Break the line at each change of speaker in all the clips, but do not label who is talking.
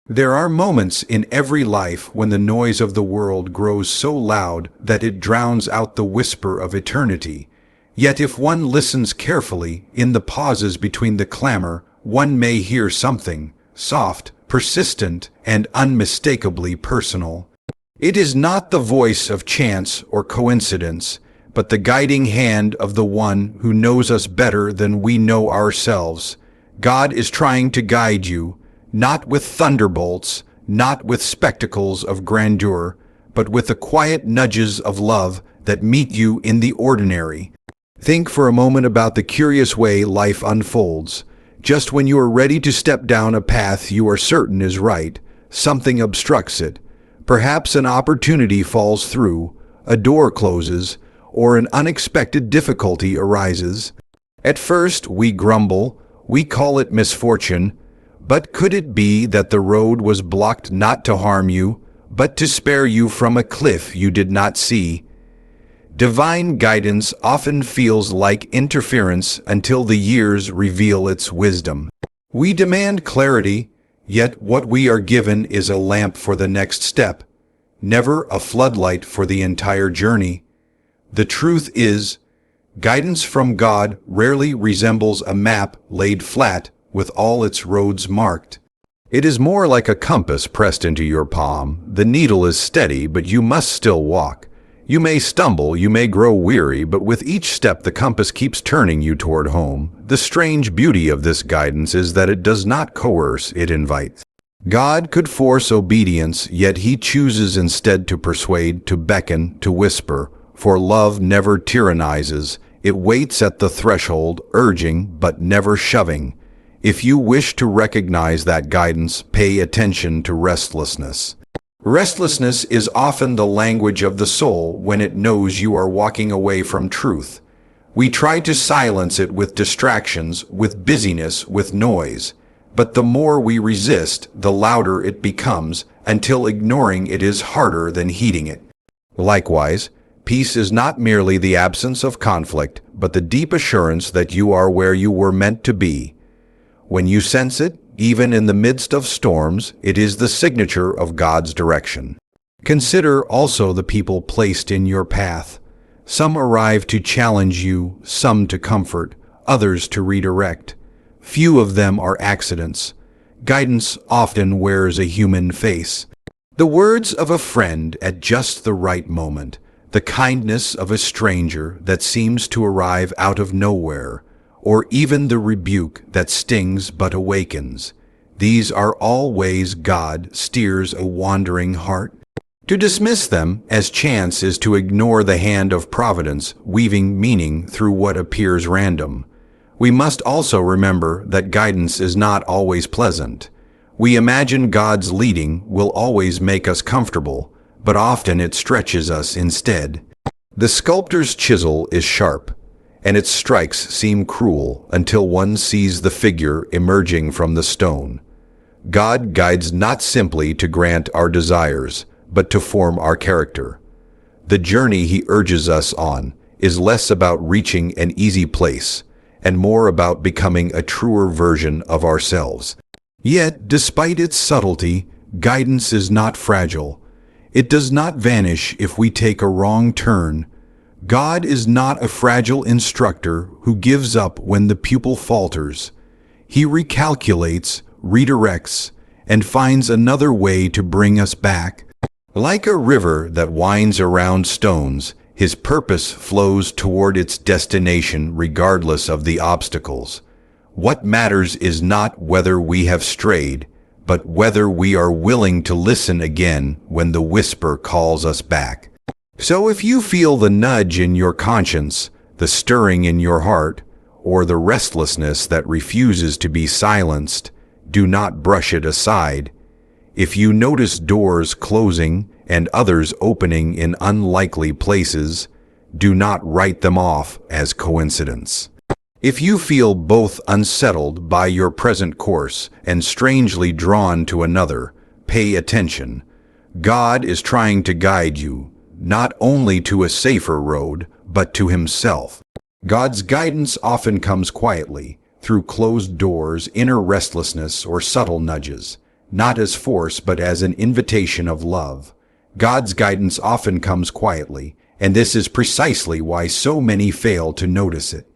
There are moments in every life when the noise of the world grows so loud that it drowns out the whisper of eternity. Yet if one listens carefully, in the pauses between the clamor, one may hear something soft, persistent, and unmistakably personal. It is not the voice of chance or coincidence, but the guiding hand of the one who knows us better than we know ourselves. God is trying to guide you, not with thunderbolts, not with spectacles of grandeur, but with the quiet nudges of love that meet you in the ordinary. Think for a moment about the curious way life unfolds. Just when you are ready to step down a path you are certain is right, something obstructs it. Perhaps an opportunity falls through, a door closes, or an unexpected difficulty arises. At first we grumble, we call it misfortune, but could it be that the road was blocked not to harm you, but to spare you from a cliff you did not see? Divine guidance often feels like interference until the years reveal its wisdom. We demand clarity, yet what we are given is a lamp for the next step, never a floodlight for the entire journey. The truth is, guidance from God rarely resembles a map laid flat with all its roads marked. It is more like a compass pressed into your palm. The needle is steady, but you must still walk. You may stumble, you may grow weary, but with each step the compass keeps turning you toward home. The strange beauty of this guidance is that it does not coerce, it invites. God could force obedience, yet he chooses instead to persuade, to beckon, to whisper. For love never tyrannizes. It waits at the threshold, urging but never shoving. If you wish to recognize that guidance, pay attention to restlessness. Restlessness is often the language of the soul when it knows you are walking away from truth. We try to silence it with distractions, with busyness, with noise. But the more we resist, the louder it becomes, until ignoring it is harder than heeding it. Likewise, peace is not merely the absence of conflict, but the deep assurance that you are where you were meant to be. When you sense it, even in the midst of storms, it is the signature of God's direction. Consider also the people placed in your path. Some arrive to challenge you, some to comfort, others to redirect. Few of them are accidents. Guidance often wears a human face. The words of a friend at just the right moment, the kindness of a stranger that seems to arrive out of nowhere, or even the rebuke that stings but awakens. These are all ways God steers a wandering heart. To dismiss them as chance is to ignore the hand of providence, weaving meaning through what appears random. We must also remember that guidance is not always pleasant. We imagine God's leading will always make us comfortable, but often it stretches us instead. The sculptor's chisel is sharp, and its strikes seem cruel until one sees the figure emerging from the stone. God guides not simply to grant our desires, but to form our character. The journey he urges us on is less about reaching an easy place, and more about becoming a truer version of ourselves. Yet, despite its subtlety, guidance is not fragile. It does not vanish if we take a wrong turn. God is not a fragile instructor who gives up when the pupil falters. He recalculates, redirects, and finds another way to bring us back. Like a river that winds around stones, his purpose flows toward its destination regardless of the obstacles. What matters is not whether we have strayed, but whether we are willing to listen again when the whisper calls us back. So if you feel the nudge in your conscience, the stirring in your heart, or the restlessness that refuses to be silenced, do not brush it aside. If you notice doors closing and others opening in unlikely places, do not write them off as coincidence. If you feel both unsettled by your present course and strangely drawn to another, pay attention. God is trying to guide you, not only to a safer road, but to himself. God's guidance often comes quietly, through closed doors, inner restlessness, or subtle nudges. not as force but as an invitation of love. God's guidance often comes quietly, and this is precisely why so many fail to notice it.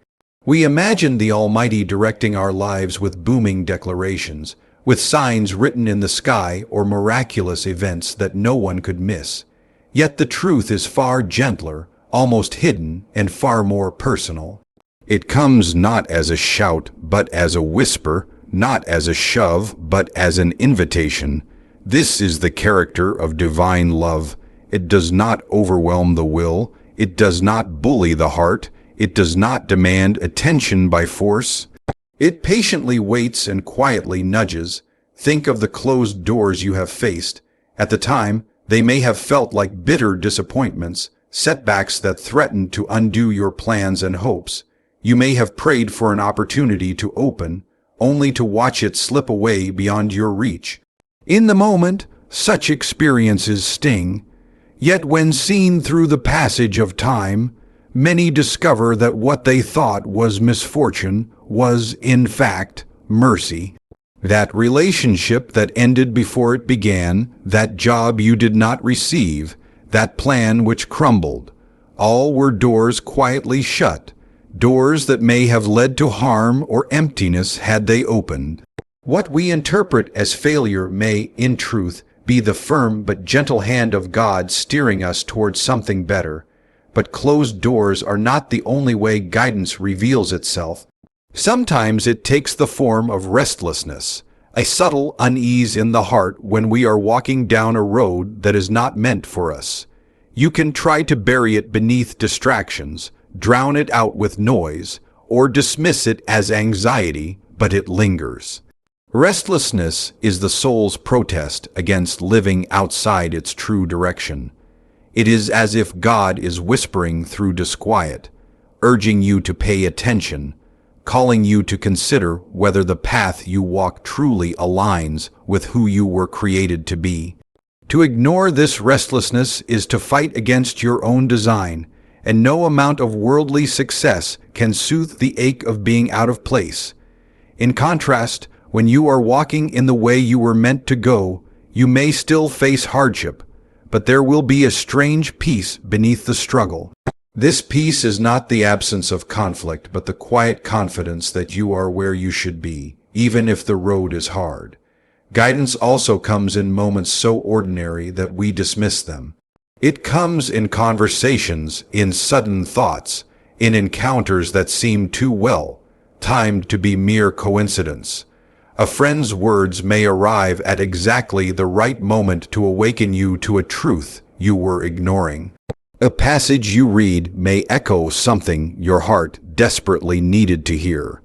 We imagine the Almighty directing our lives with booming declarations, with signs written in the sky or miraculous events that no one could miss. Yet the truth is far gentler, almost hidden, and far more personal. It comes not as a shout, but as a whisper, not as a shove, but as an invitation. This is the character of divine love. It does not overwhelm the will. It does not bully the heart. It does not demand attention by force. It patiently waits and quietly nudges. Think of the closed doors you have faced. At the time, they may have felt like bitter disappointments, setbacks that threatened to undo your plans and hopes. You may have prayed for an opportunity to open, only to watch it slip away beyond your reach. In the moment, such experiences sting. Yet when seen through the passage of time, many discover that what they thought was misfortune was, in fact, mercy. That relationship that ended before it began, that job you did not receive, that plan which crumbled, all were doors quietly shut, doors that may have led to harm or emptiness had they opened. What we interpret as failure may, in truth, be the firm but gentle hand of God steering us towards something better. But closed doors are not the only way guidance reveals itself. Sometimes it takes the form of restlessness, a subtle unease in the heart when we are walking down a road that is not meant for us. You can try to bury it beneath distractions, drown it out with noise, or dismiss it as anxiety, but it lingers. Restlessness is the soul's protest against living outside its true direction. It is as if God is whispering through disquiet, urging you to pay attention, calling you to consider whether the path you walk truly aligns with who you were created to be. To ignore this restlessness is to fight against your own design, and no amount of worldly success can soothe the ache of being out of place. In contrast, when you are walking in the way you were meant to go, you may still face hardship, but there will be a strange peace beneath the struggle. This peace is not the absence of conflict, but the quiet confidence that you are where you should be, even if the road is hard. Guidance also comes in moments so ordinary that we dismiss them. It comes in conversations, in sudden thoughts, in encounters that seem too well timed to be mere coincidence. A friend's words may arrive at exactly the right moment to awaken you to a truth you were ignoring. A passage you read may echo something your heart desperately needed to hear.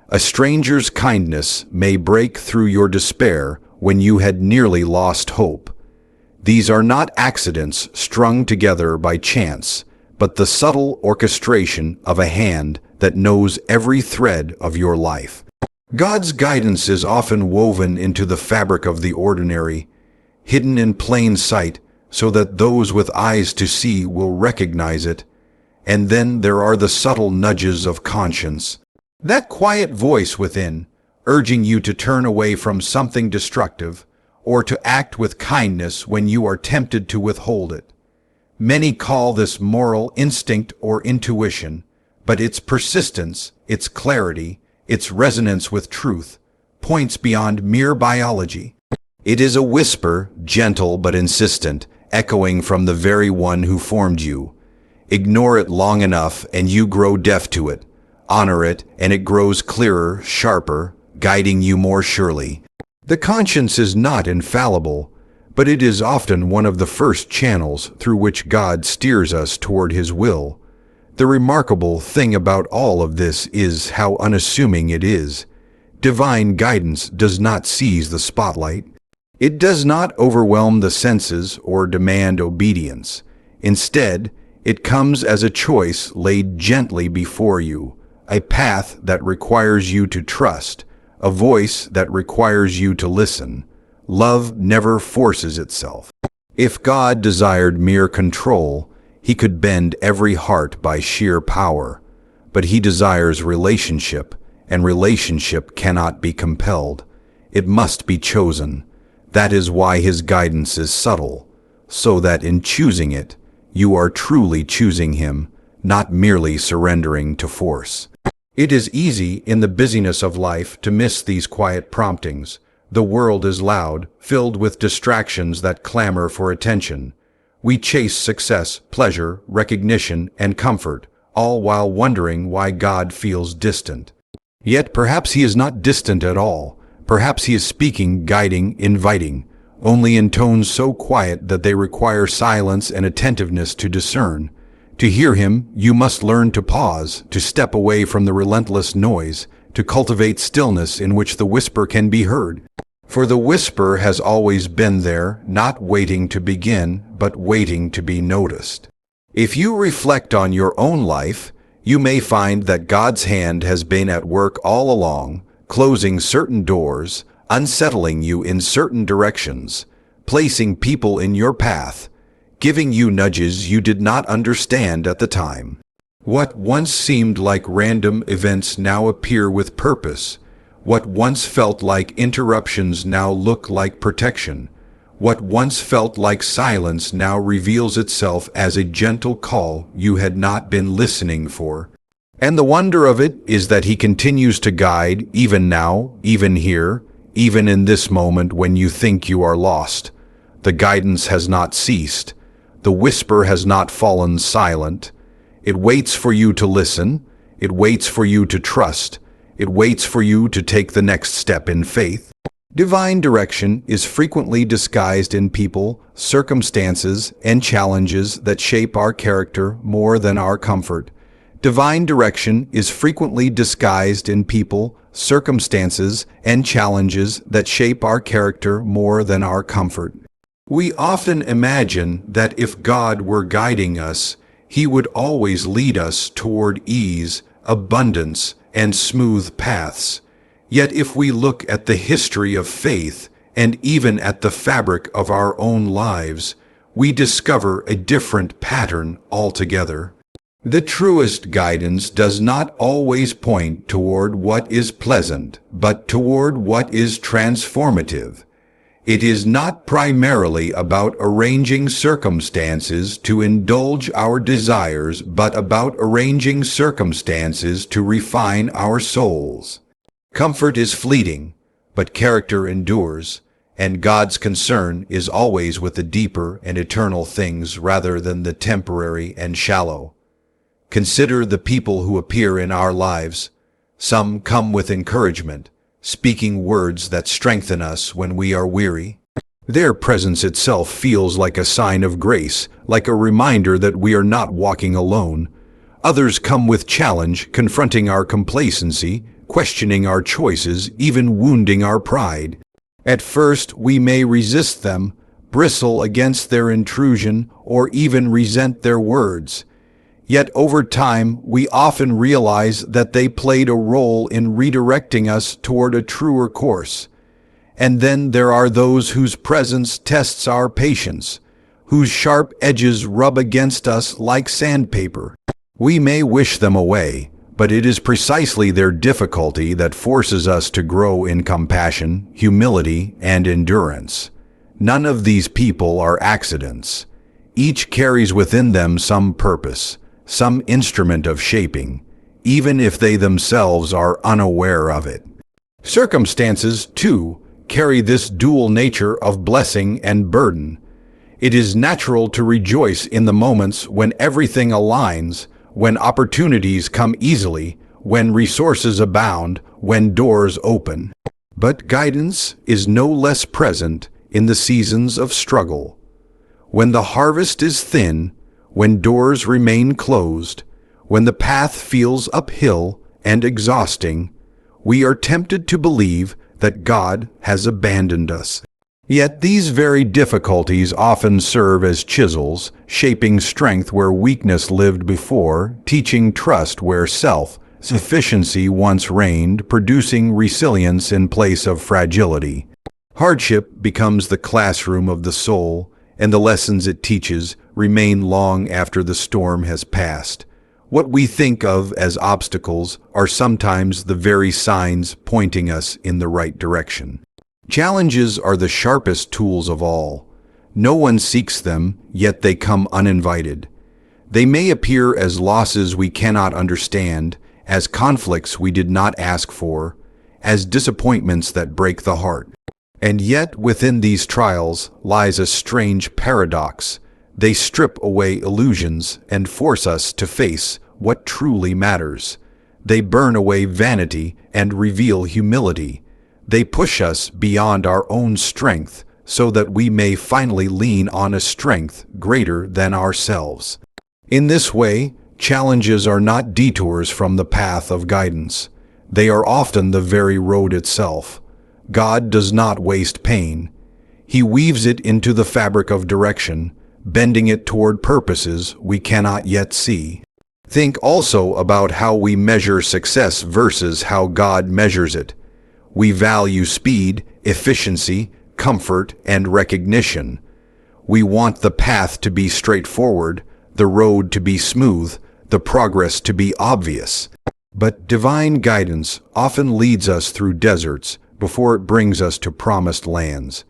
A stranger's kindness may break through your despair when you had nearly lost hope. These are not accidents strung together by chance, but the subtle orchestration of a hand that knows every thread of your life. God's guidance is often woven into the fabric of the ordinary, hidden in plain sight so that those with eyes to see will recognize it. And then there are the subtle nudges of conscience, that quiet voice within, urging you to turn away from something destructive or to act with kindness when you are tempted to withhold it. Many call this moral instinct or intuition, but its persistence, its clarity, its resonance with truth, points beyond mere biology. It is a whisper, gentle but insistent, echoing from the very one who formed you. Ignore it long enough and you grow deaf to it. Honor it and it grows clearer, sharper, guiding you more surely. The conscience is not infallible, but it is often one of the first channels through which God steers us toward His will. The remarkable thing about all of this is how unassuming it is. Divine guidance does not seize the spotlight. It does not overwhelm the senses or demand obedience. Instead, it comes as a choice laid gently before you, a path that requires you to trust, a voice that requires you to listen. Love never forces itself. If God desired mere control, He could bend every heart by sheer power. But He desires relationship, and relationship cannot be compelled. It must be chosen. That is why his guidance is subtle, so that in choosing it, you are truly choosing him, not merely surrendering to force. It is easy in the busyness of life to miss these quiet promptings. The world is loud, filled with distractions that clamor for attention. We chase success, pleasure, recognition, and comfort, all while wondering why God feels distant. Yet perhaps he is not distant at all. Perhaps he is speaking, guiding, inviting, only in tones so quiet that they require silence and attentiveness to discern. To hear him, you must learn to pause, to step away from the relentless noise, to cultivate stillness in which the whisper can be heard. For the whisper has always been there, not waiting to begin, but waiting to be noticed. If you reflect on your own life, you may find that God's hand has been at work all along, closing certain doors, unsettling you in certain directions, placing people in your path, giving you nudges you did not understand at the time. What once seemed like random events now appear with purpose. What once felt like interruptions now look like protection. What once felt like silence now reveals itself as a gentle call you had not been listening for. And the wonder of it is that he continues to guide, even now, even here, even in this moment when you think you are lost. The guidance has not ceased. The whisper has not fallen silent. It waits for you to listen. It waits for you to trust. It waits for you to take the next step in faith. Divine direction is frequently disguised in people, circumstances, and challenges that shape our character more than our comfort. Divine direction is frequently disguised in people, circumstances, and challenges that shape our character more than our comfort. We often imagine that if God were guiding us, he would always lead us toward ease, abundance, and smooth paths. Yet if we look at the history of faith, and even at the fabric of our own lives, we discover a different pattern altogether. The truest guidance does not always point toward what is pleasant, but toward what is transformative. It is not primarily about arranging circumstances to indulge our desires, but about arranging circumstances to refine our souls. Comfort is fleeting, but character endures, and God's concern is always with the deeper and eternal things rather than the temporary and shallow. Consider the people who appear in our lives. Some come with encouragement, speaking words that strengthen us when we are weary. Their presence itself feels like a sign of grace, like a reminder that we are not walking alone. Others come with challenge, confronting our complacency, questioning our choices, even wounding our pride. At first, we may resist them, bristle against their intrusion, or even resent their words. Yet over time, we often realize that they played a role in redirecting us toward a truer course. And then there are those whose presence tests our patience, whose sharp edges rub against us like sandpaper. We may wish them away, but it is precisely their difficulty that forces us to grow in compassion, humility, and endurance. None of these people are accidents. Each carries within them some purpose, some instrument of shaping, even if they themselves are unaware of it. Circumstances, too, carry this dual nature of blessing and burden. It is natural to rejoice in the moments when everything aligns, when opportunities come easily, when resources abound, when doors open. But guidance is no less present in the seasons of struggle. When the harvest is thin, when doors remain closed, when the path feels uphill and exhausting, we are tempted to believe that God has abandoned us. Yet these very difficulties often serve as chisels, shaping strength where weakness lived before, teaching trust where self-sufficiency once reigned, producing resilience in place of fragility. Hardship becomes the classroom of the soul, and the lessons it teaches remain long after the storm has passed. What we think of as obstacles are sometimes the very signs pointing us in the right direction. Challenges are the sharpest tools of all. No one seeks them, yet they come uninvited. They may appear as losses we cannot understand, as conflicts we did not ask for, as disappointments that break the heart. And yet within these trials lies a strange paradox. They strip away illusions and force us to face what truly matters. They burn away vanity and reveal humility. They push us beyond our own strength so that we may finally lean on a strength greater than ourselves. In this way, challenges are not detours from the path of guidance. They are often the very road itself. God does not waste pain. He weaves it into the fabric of direction, bending it toward purposes we cannot yet see. Think also about how we measure success versus how God measures it. We value speed, efficiency, comfort, and recognition. We want the path to be straightforward, the road to be smooth, the progress to be obvious. But divine guidance often leads us through deserts before it brings us to promised lands.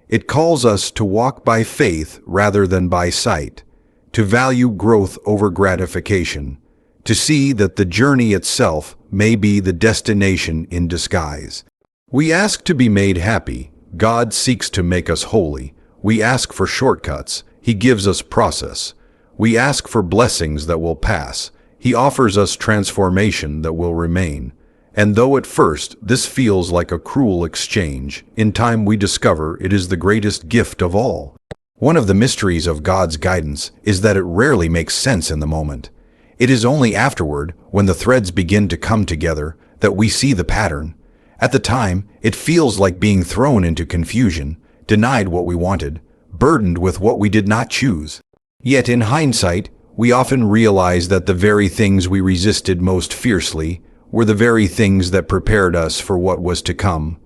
It calls us to walk by faith rather than by sight, to value growth over gratification, to see that the journey itself may be the destination in disguise. We ask to be made happy. God seeks to make us holy. We ask for shortcuts. He gives us process. We ask for blessings that will pass. He offers us transformation that will remain. And though at first this feels like a cruel exchange, in time we discover it is the greatest gift of all. One of the mysteries of God's guidance is that it rarely makes sense in the moment. It is only afterward, when the threads begin to come together, that we see the pattern. At the time, it feels like being thrown into confusion, denied what we wanted, burdened with what we did not choose. Yet in hindsight, we often realize that the very things we resisted most fiercely were the very things that prepared us for what was to come.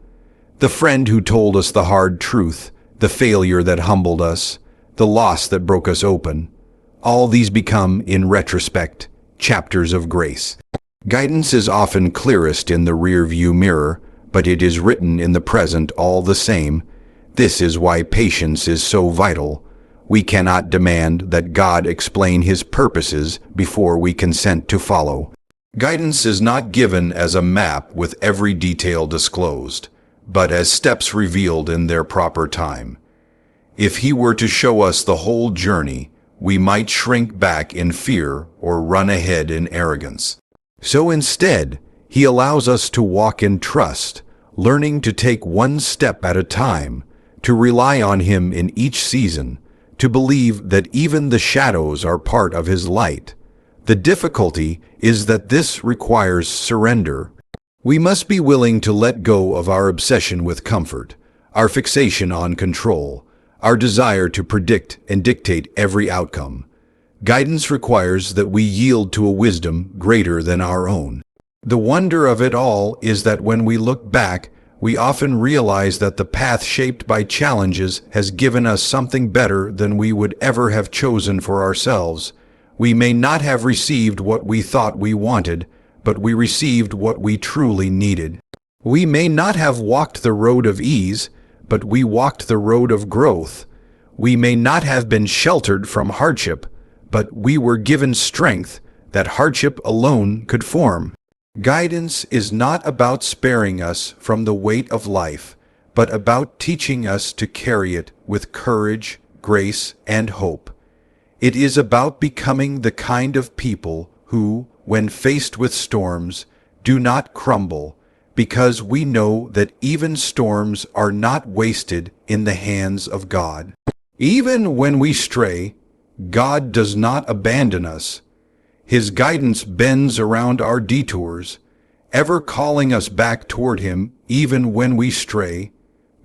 The friend who told us the hard truth, the failure that humbled us, the loss that broke us open, all these become, in retrospect, chapters of grace. Guidance is often clearest in the rear-view mirror, but it is written in the present all the same. This is why patience is so vital. We cannot demand that God explain His purposes before we consent to follow. Guidance is not given as a map with every detail disclosed, but as steps revealed in their proper time. If He were to show us the whole journey, we might shrink back in fear or run ahead in arrogance. So instead, He allows us to walk in trust, learning to take one step at a time, to rely on Him in each season, to believe that even the shadows are part of His light. The difficulty is that this requires surrender. We must be willing to let go of our obsession with comfort, our fixation on control, our desire to predict and dictate every outcome. Guidance requires that we yield to a wisdom greater than our own. The wonder of it all is that when we look back, we often realize that the path shaped by challenges has given us something better than we would ever have chosen for ourselves. We may not have received what we thought we wanted, but we received what we truly needed. We may not have walked the road of ease, but we walked the road of growth. We may not have been sheltered from hardship, but we were given strength that hardship alone could form. Guidance is not about sparing us from the weight of life, but about teaching us to carry it with courage, grace, and hope. It is about becoming the kind of people who, when faced with storms, do not crumble, because we know that even storms are not wasted in the hands of God. Even when we stray, God does not abandon us. His guidance bends around our detours, ever calling us back toward Him even when we stray.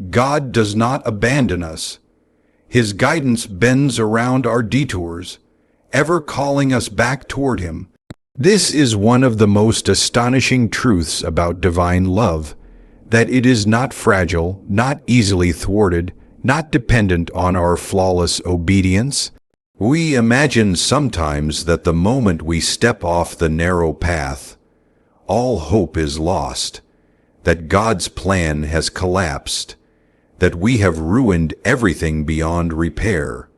God does not abandon us. His guidance bends around our detours, ever calling us back toward Him. This is one of the most astonishing truths about divine love, that it is not fragile, not easily thwarted, not dependent on our flawless obedience. We imagine sometimes that the moment we step off the narrow path, all hope is lost, that God's plan has collapsed, that we have ruined everything beyond repair.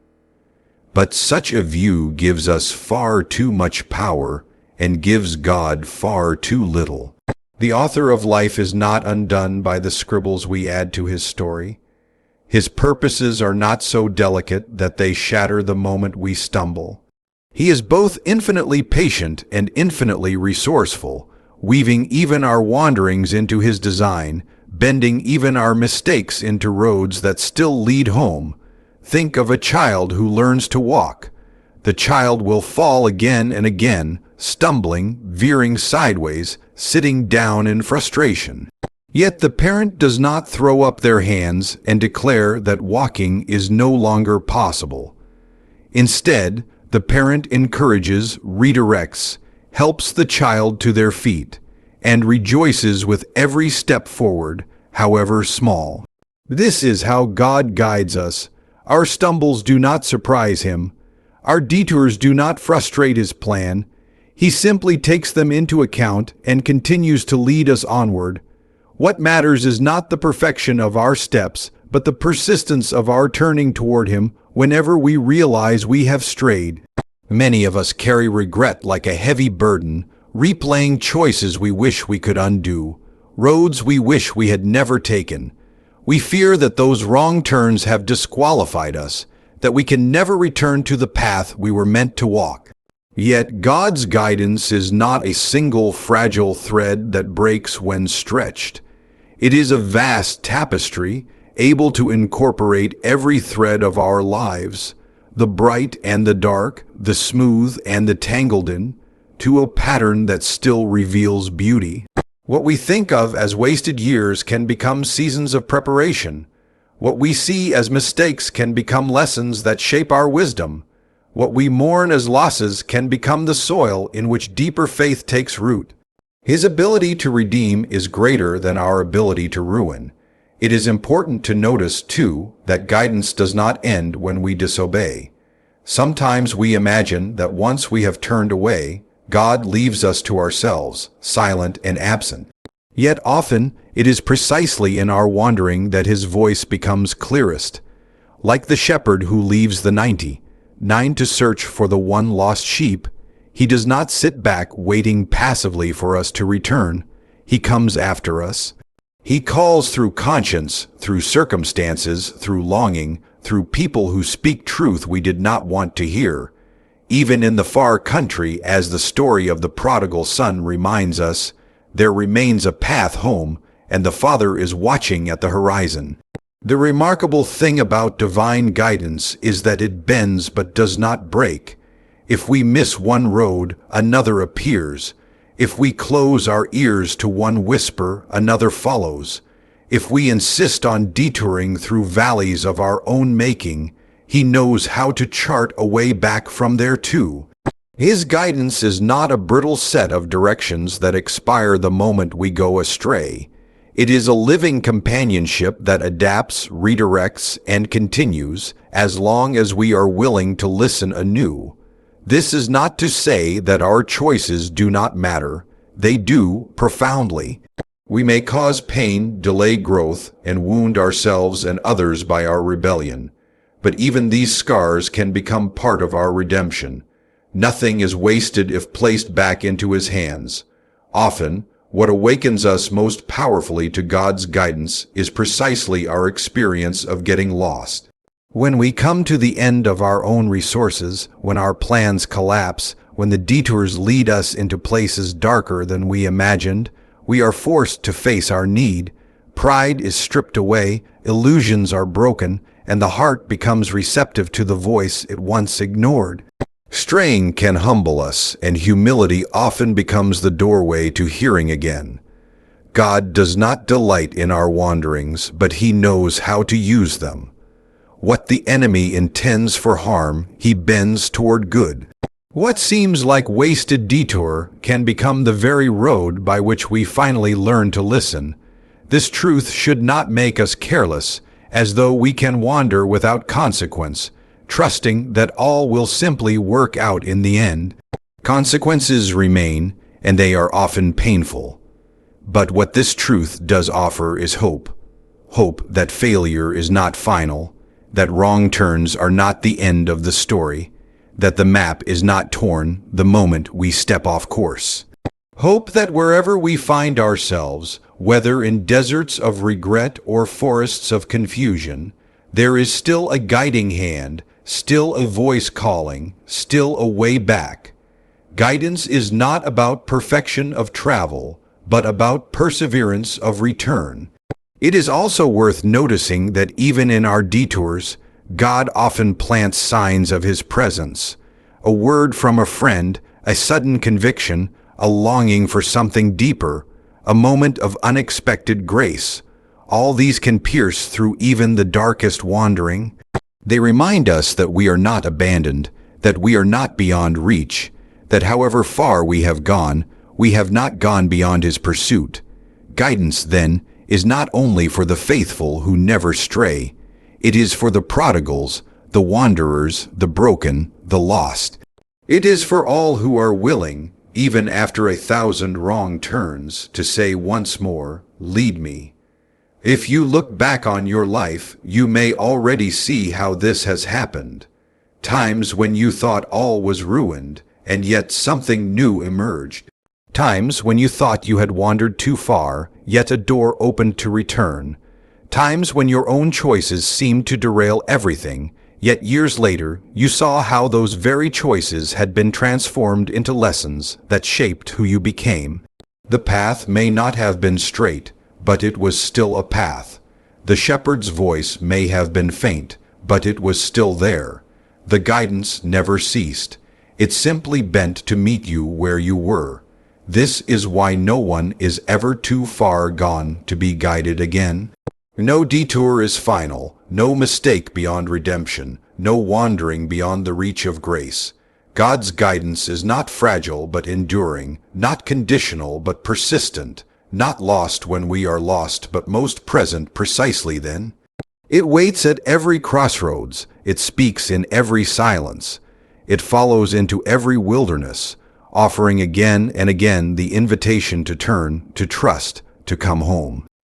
But such a view gives us far too much power and gives God far too little. The author of life is not undone by the scribbles we add to his story. His purposes are not so delicate that they shatter the moment we stumble. He is both infinitely patient and infinitely resourceful, weaving even our wanderings into his design, bending even our mistakes into roads that still lead home. Think of a child who learns to walk. The child will fall again and again, stumbling, veering sideways, sitting down in frustration. Yet the parent does not throw up their hands and declare that walking is no longer possible. Instead, the parent encourages, redirects, helps the child to their feet, and rejoices with every step forward, however small. This is how God guides us. Our stumbles do not surprise him. Our detours do not frustrate his plan. He simply takes them into account and continues to lead us onward. What matters is not the perfection of our steps, but the persistence of our turning toward him whenever we realize we have strayed. Many of us carry regret like a heavy burden, replaying choices we wish we could undo, roads we wish we had never taken. We fear that those wrong turns have disqualified us, that we can never return to the path we were meant to walk. Yet God's guidance is not a single fragile thread that breaks when stretched. It is a vast tapestry, able to incorporate every thread of our lives, the bright and the dark, the smooth and the tangled in, to a pattern that still reveals beauty. What we think of as wasted years can become seasons of preparation. What we see as mistakes can become lessons that shape our wisdom. What we mourn as losses can become the soil in which deeper faith takes root. His ability to redeem is greater than our ability to ruin. It is important to notice, too, that guidance does not end when we disobey. Sometimes we imagine that once we have turned away, God leaves us to ourselves, silent and absent. Yet often, it is precisely in our wandering that his voice becomes clearest. Like the shepherd who leaves the 99 to search for the one lost sheep, he does not sit back waiting passively for us to return. He comes after us. He calls through conscience, through circumstances, through longing, through people who speak truth we did not want to hear. Even in the far country, as the story of the prodigal son reminds us, there remains a path home, and the Father is watching at the horizon. The remarkable thing about divine guidance is that it bends but does not break. If we miss one road, another appears. If we close our ears to one whisper, another follows. If we insist on detouring through valleys of our own making, he knows how to chart a way back from there too. His guidance is not a brittle set of directions that expire the moment we go astray. It is a living companionship that adapts, redirects, and continues as long as we are willing to listen anew. This is not to say that our choices do not matter. They do, profoundly. We may cause pain, delay growth, and wound ourselves and others by our rebellion. But even these scars can become part of our redemption. Nothing is wasted if placed back into his hands. Often, what awakens us most powerfully to God's guidance is precisely our experience of getting lost. When we come to the end of our own resources, when our plans collapse, when the detours lead us into places darker than we imagined, we are forced to face our need. Pride is stripped away, illusions are broken, and the heart becomes receptive to the voice it once ignored. Straying can humble us, and humility often becomes the doorway to hearing again. God does not delight in our wanderings, but he knows how to use them. What the enemy intends for harm, he bends toward good. What seems like wasted detour can become the very road by which we finally learn to listen. This truth should not make us careless, as though we can wander without consequence, trusting that all will simply work out in the end. Consequences remain, and they are often painful. But what this truth does offer is hope. Hope that failure is not final, that wrong turns are not the end of the story, that the map is not torn the moment we step off course. Hope that wherever we find ourselves, whether in deserts of regret or forests of confusion, there is still a guiding hand, still a voice calling, still a way back. Guidance is not about perfection of travel, but about perseverance of return. It is also worth noticing that even in our detours, God often plants signs of His presence. A word from a friend, a sudden conviction, a longing for something deeper, a moment of unexpected grace. All these can pierce through even the darkest wandering. They remind us that we are not abandoned, that we are not beyond reach, that however far we have not gone beyond His pursuit. Guidance, then, is not only for the faithful who never stray, it is for the prodigals, the wanderers, the broken, the lost. It is for all who are willing, even after 1,000 wrong turns, to say once more, "Lead me." If you look back on your life, you may already see how this has happened. Times when you thought all was ruined, and yet something new emerged. Times when you thought you had wandered too far, yet a door opened to return. Times when your own choices seemed to derail everything, yet years later you saw how those very choices had been transformed into lessons that shaped who you became. The path may not have been straight, but it was still a path. The shepherd's voice may have been faint, but it was still there. The guidance never ceased. It simply bent to meet you where you were. This is why no one is ever too far gone to be guided again. No detour is final, no mistake beyond redemption, no wandering beyond the reach of grace. God's guidance is not fragile but enduring, not conditional but persistent, not lost when we are lost but most present precisely then. It waits at every crossroads, it speaks in every silence, it follows into every wilderness, offering again and again the invitation to turn, to trust, to come home.